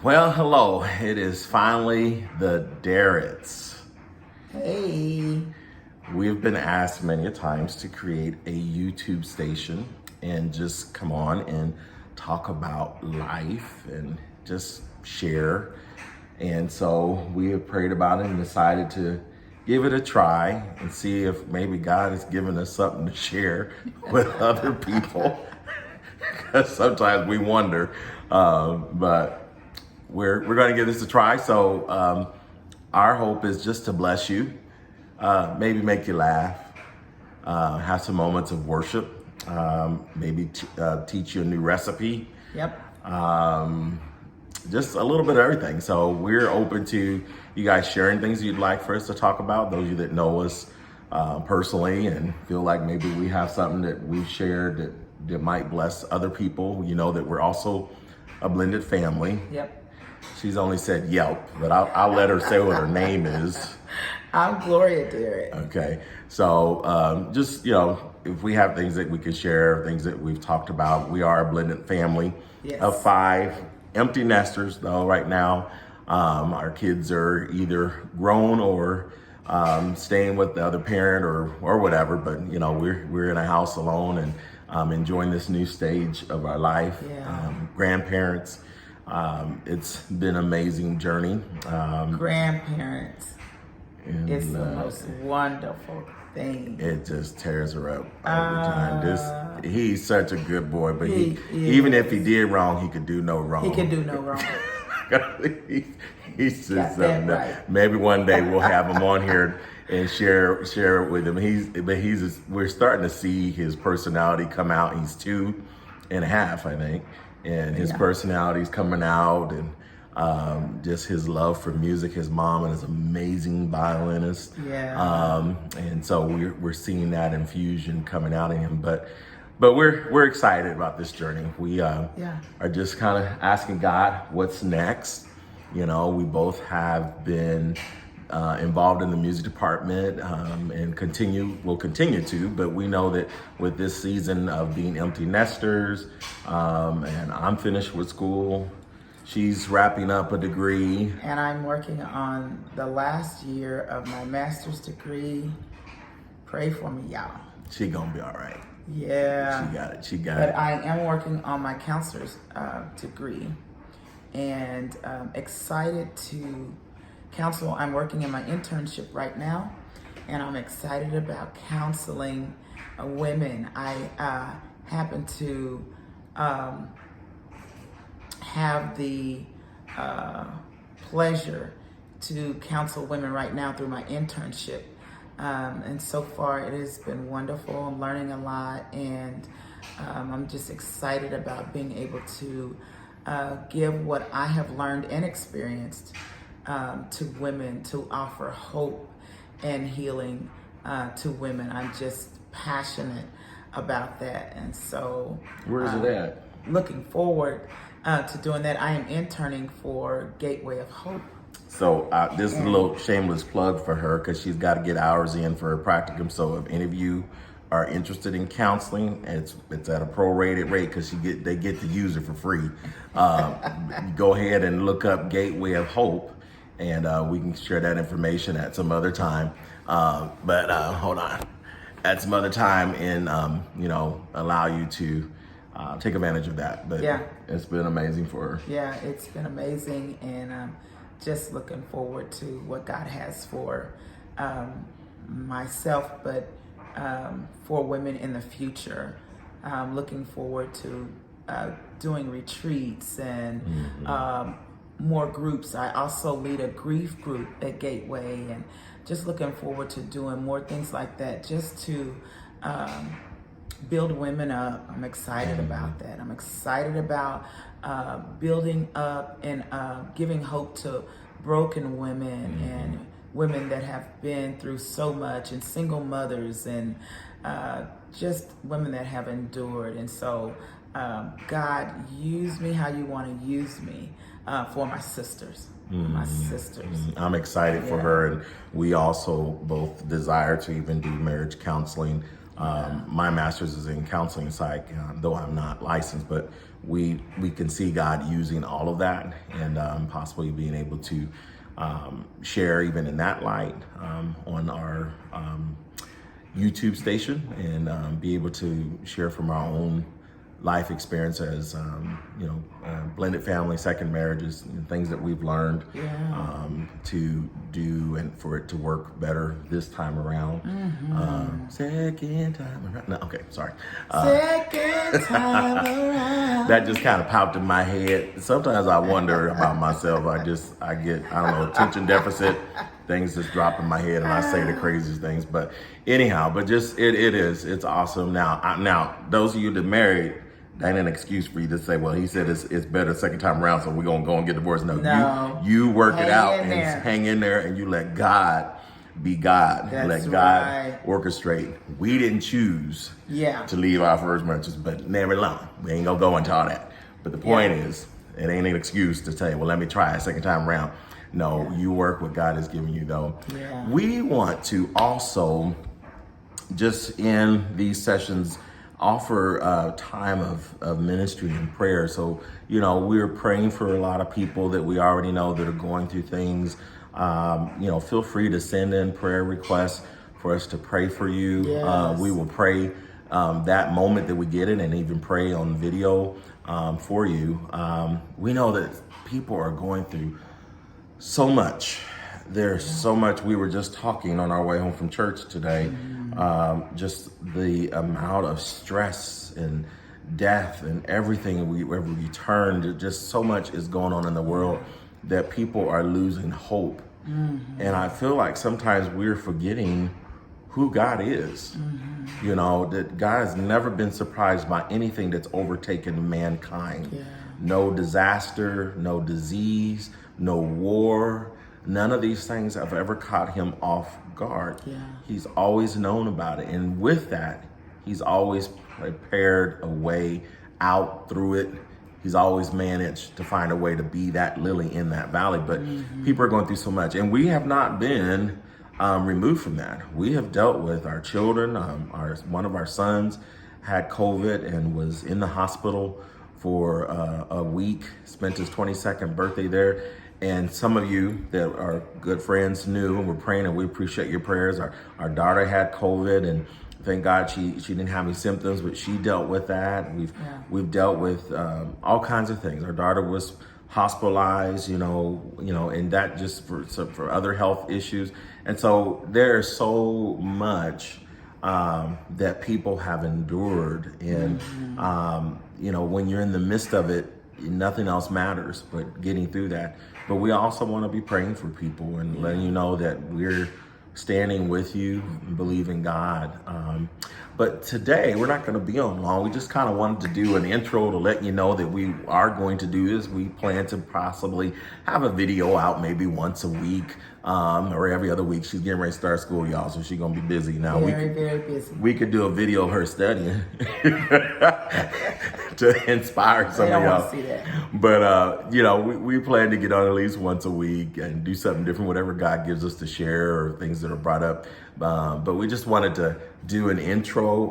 Well, hello. It is finally the Derritts. Hey. We've been asked many a times to create a YouTube station and just come on and talk about life and just share. And so we have prayed about it and decided to give it a try and see if maybe God has given us something to share with other people. Because sometimes we wonder, but we're going to give this a try. So our hope is just to bless you, maybe make you laugh, have some moments of worship, maybe teach you a new recipe. Yep. Just a little bit of everything. So we're open to you guys sharing things you'd like for us to talk about. Those of you that know us personally and feel like maybe we have something that we've shared that might bless other people. You know that we're also a blended family. Yep. She's only said Yelp, but I'll let her say what her name is. I'm Gloria Derritt. Okay. So just, if we have things that we can share, things that we've talked about, we are a blended family of 5 empty nesters, though, right now. Our kids are either grown or staying with the other parent or whatever, but, we're in a house alone and enjoying this new stage of our life. Yeah. Grandparents. It's been an amazing journey. Grandparents. It's the most wonderful thing. It just tears her up every time. He's such a good boy, but he even if he did wrong, he could do no wrong. He can do no wrong. He's just Got that right. Maybe one day we'll have him on here and share it with him. We're starting to see his personality come out. He's 2.5, I think. And his personality is coming out, and just his love for music. His mom is an amazing violinist. Yeah. And so we're seeing that infusion coming out of him. But we're excited about this journey. We are just kind of asking God what's next. We both have been involved in the music department and will continue to, but we know that with this season of being empty nesters, and I'm finished with school, she's wrapping up a degree. And I'm working on the last year of my master's degree. Pray for me, y'all. She gonna be all right. Yeah. She got But it. I am working on my counselor's degree and excited to counsel. I'm working in my internship right now, and I'm excited about counseling women. I happen to have the pleasure to counsel women right now through my internship. And so far it has been wonderful. I'm learning a lot, and I'm just excited about being able to give what I have learned and experienced to women, to offer hope and healing to women. I'm just passionate about that. And so Where is it at? Looking forward to doing that. I am interning for Gateway of Hope. So this is a little shameless plug for her because she's got to get hours in for her practicum. So if any of you are interested in counseling, it's at a prorated rate because they get to use it for free. Go ahead and look up Gateway of Hope, and we can share that information at some other time. But hold on, at some other time, and allow you to take advantage of that. But it's been amazing for her. Yeah, it's been amazing, and just looking forward to what God has for myself, but for women in the future. Looking forward to doing retreats and more groups. I also lead a grief group at Gateway, and just looking forward to doing more things like that, just to build women up. I'm excited about that. I'm excited about building up and giving hope to broken women and women that have been through so much, and single mothers, and just women that have endured. And so God, use me how you want to use me for my sisters. My sisters. I'm excited for her, and we also both desire to even do marriage counseling. My master's is in counseling psych, though I'm not licensed, but we can see God using all of that, and possibly being able to share even in that light on our YouTube station, and be able to share from our own life experience as blended family, second marriages, and things that we've learned to do, and for it to work better this time around. Second time around. No, okay, sorry. Second time around. That just kind of popped in my head. Sometimes I wonder about myself. I get, I don't know, attention deficit. Things just drop in my head, and I say the craziest things. But anyhow, it's awesome. Now, those of you that married, that ain't an excuse for you to say, well, he said it's better second time around, so we're gonna go and get divorced. No. You work it out and hang in there, and you let God be God. Let God orchestrate. We didn't choose to leave our first marriages, but never long. We ain't gonna go into all that. But the point is, it ain't an excuse to say, well, let me try a second time around. No, you work what God has given you, though. We want to also, just in these sessions, offer a time of ministry and prayer. So, we're praying for a lot of people that we already know that are going through things. Feel free to send in prayer requests for us to pray for you. We will pray that moment that we get it, and even pray on video for you. We know that people are going through so much. There's so much. We were just talking on our way home from church today, just the amount of stress and death and everything wherever we turn, just so much is going on in the world that people are losing hope. And I feel like sometimes we're forgetting who God is. That God has never been surprised by anything that's overtaken mankind. No disaster, no disease, no war. None of these things have ever caught him off guard. He's always known about it. And with that, he's always prepared a way out through it. He's always managed to find a way to be that lily in that valley. But people are going through so much. And we have not been removed from that. We have dealt with our children. One of our sons had COVID and was in the hospital for a week, spent his 22nd birthday there. And some of you that are good friends knew, and we're praying, and we appreciate your prayers. Our daughter had COVID, and thank God she didn't have any symptoms, but she dealt with that. We've dealt with all kinds of things. Our daughter was hospitalized, and that just for other health issues. And so there's so much that people have endured, and when you're in the midst of it, nothing else matters but getting through that. But we also want to be praying for people and letting you know that we're standing with you and believing God. But today we're not going to be on long. We just kind of wanted to do an intro to let you know that we are going to do this. We plan to possibly have a video out maybe once a week or every other week. She's getting ready to start school, y'all, so she's going to be busy now. Very busy. We could do a video of her studying to inspire some of y'all. Want to see that. But, we plan to get on at least once a week and do something different, whatever God gives us to share or things that are brought up. But we just wanted to do an intro.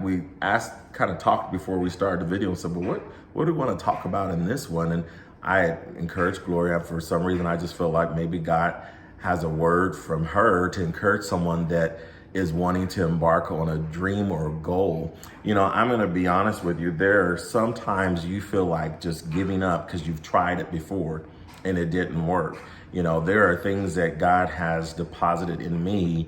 We talked before we started the video and said, well, what do we want to talk about in this one? And I encouraged Gloria. For some reason, I just feel like maybe God has a word from her to encourage someone that is wanting to embark on a dream or a goal. I'm going to be honest with you. There are sometimes you feel like just giving up because you've tried it before and it didn't work. There are things that God has deposited in me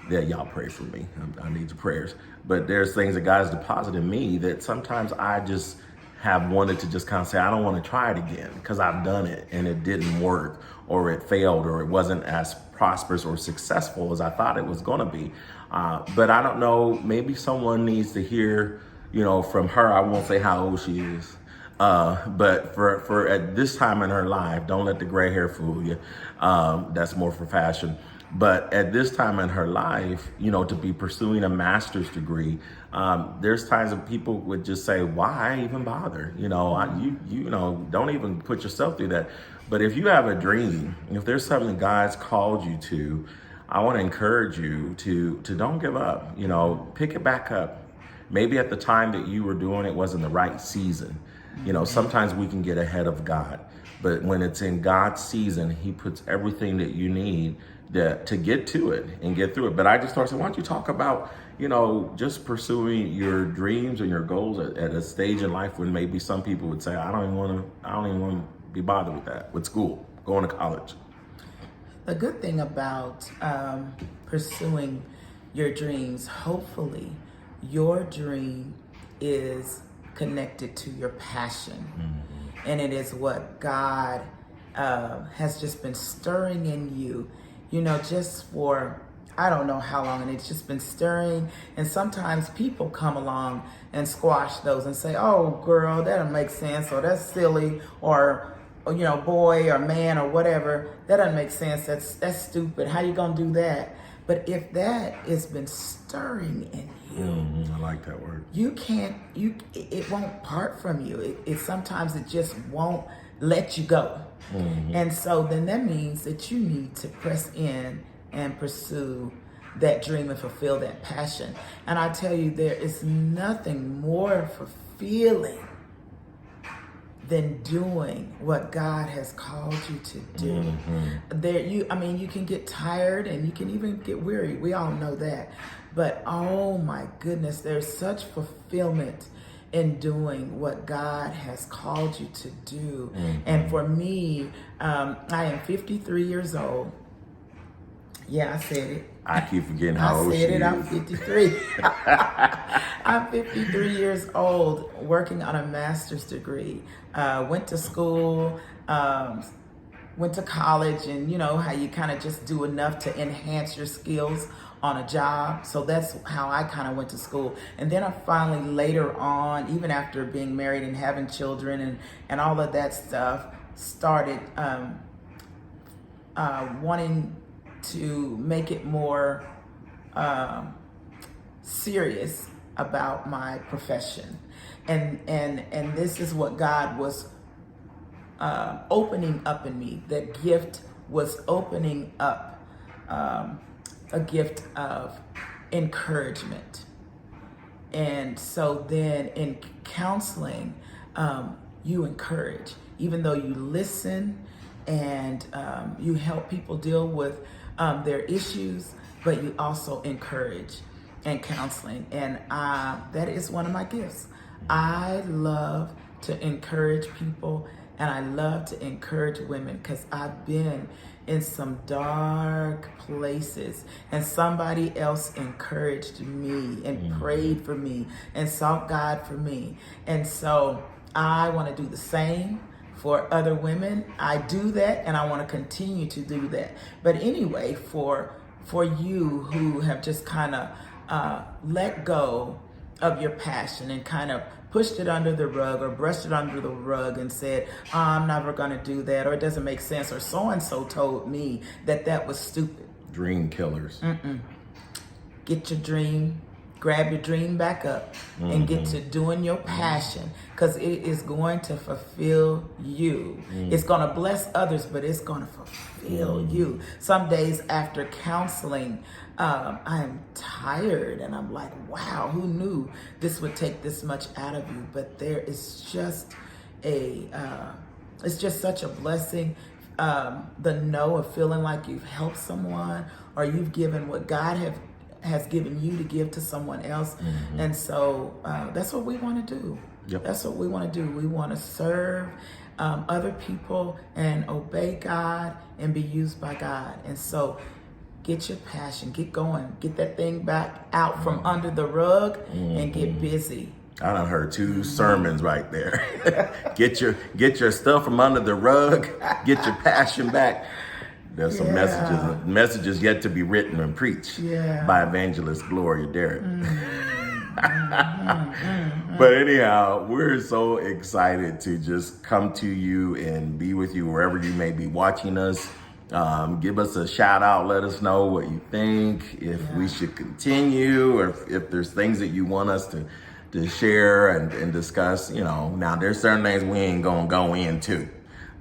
that y'all pray for me. I need your prayers. But there's things that God has deposited in me that sometimes I just have wanted to just kind of say, I don't want to try it again because I've done it and it didn't work, or it failed, or it wasn't as prosperous or successful as I thought it was going to be. But I don't know, maybe someone needs to hear, from her. I won't say how old she is. But for at this time in her life, don't let the gray hair fool you. That's more for fashion. But at this time in her life, to be pursuing a master's degree, there's times that people would just say, why even bother? Don't even put yourself through that. But if you have a dream, if there's something God's called you to, I want to encourage you to don't give up, pick it back up. Maybe at the time that you were doing it wasn't the right season. You know, sometimes we can get ahead of God, but when it's in God's season, he puts everything that you need to get to it and get through it. But I just started saying, why don't you talk about, you know, just pursuing your dreams and your goals at a stage in life when maybe some people would say, I don't even want to be bothered with that, with school, going to college. The good thing about pursuing your dreams, hopefully your dream is connected to your passion. And it is what God has just been stirring in you, you know, just for, I don't know how long, and it's just been stirring. And sometimes people come along and squash those and say, oh, girl, that doesn't make sense, or that's silly, or you know, boy or man or whatever, that doesn't make sense. That's stupid. How you gonna do that? But if that has been stirring in you, I like that word. It won't part from you. It sometimes it just won't let you go. And so then that means that you need to press in and pursue that dream and fulfill that passion. And I tell you, there is nothing more fulfilling than doing what God has called you to do. You can get tired and you can even get weary. We all know that. But oh my goodness, there's such fulfillment in doing what God has called you to do. And for me, I am 53 years old. Yeah, I said it. I keep forgetting how old she is. I said it, I'm 53. I'm 53 years old, working on a master's degree. Went to school, went to college, and you know how you kind of just do enough to enhance your skills on a job. So that's how I kind of went to school. And then I finally later on, even after being married and having children and all of that stuff, started wanting to make it more serious about my profession. And this is what God was opening up in me. That gift was opening up a gift of encouragement. And so then in counseling, you encourage, even though you listen and you help people deal with their issues, but you also encourage and counseling. And that is one of my gifts. I love to encourage people, and I love to encourage women because I've been in some dark places and somebody else encouraged me and prayed for me and sought God for me. And so I want to do the same for other women. I do that and I want to continue to do that. But anyway, for you who have just kind of let go of your passion and kind of pushed it under the rug or brushed it under the rug and said, oh, I'm never going to do that, or it doesn't make sense, or so-and-so told me that was stupid. Dream killers. Get your dream, grab your dream back up and get to doing your passion, because it is going to fulfill you. It's going to bless others, but it's going to fulfill you. Some days after counseling, I am tired and I'm like, wow, who knew this would take this much out of you? But there is just it's just such a blessing. The know of feeling like you've helped someone or you've given what God has given you to give to someone else. And so that's what we want to do. That's what we want to do. We want to serve other people and obey God and be used by God. And so get your passion, get going, get that thing back out from under the rug and get busy. I done heard two sermons right there. Get your stuff from under the rug, get your passion back. There's some messages yet to be written and preached by evangelist Gloria Derritts. But anyhow, we're so excited to just come to you and be with you wherever you may be watching us. Give us a shout out. Let us know what you think, if we should continue, or if there's things that you want us to share and discuss. You know, now there's certain things we ain't gonna go into,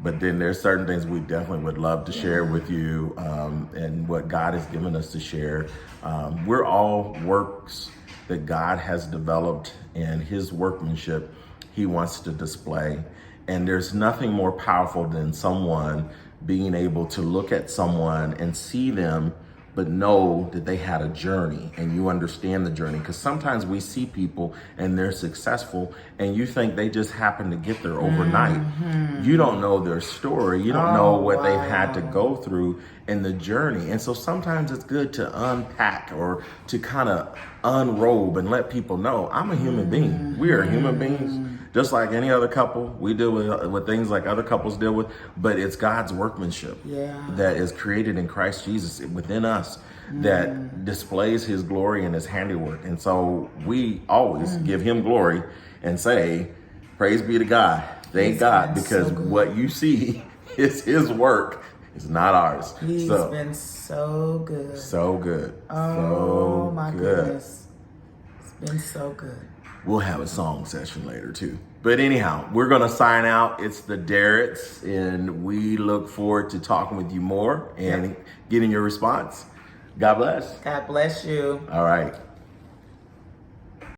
but then there's certain things we definitely would love to share with you, and what God has given us to share. We're all works that God has developed in His workmanship. he wants to display. And there's nothing more powerful than someone being able to look at someone and see them, but know that they had a journey and you understand the journey. Because sometimes we see people and they're successful and you think they just happen to get there overnight. You don't know their story. You don't know what they've had to go through in the journey. And so sometimes it's good to unpack or to kind of unrobe and let people know I'm a human being. We are human beings. Just like any other couple, we deal with things like other couples deal with, but it's God's workmanship that is created in Christ Jesus within us that displays his glory and his handiwork. And so we always give him glory and say, praise be to God. Thank God, because what you see is his work. It's not ours. He's been so good. So good. Oh, my goodness. It's been so good. We'll have a song session later too. But anyhow, we're going to sign out. It's the Derritts, and we look forward to talking with you more and getting your response. God bless. God bless you. All right.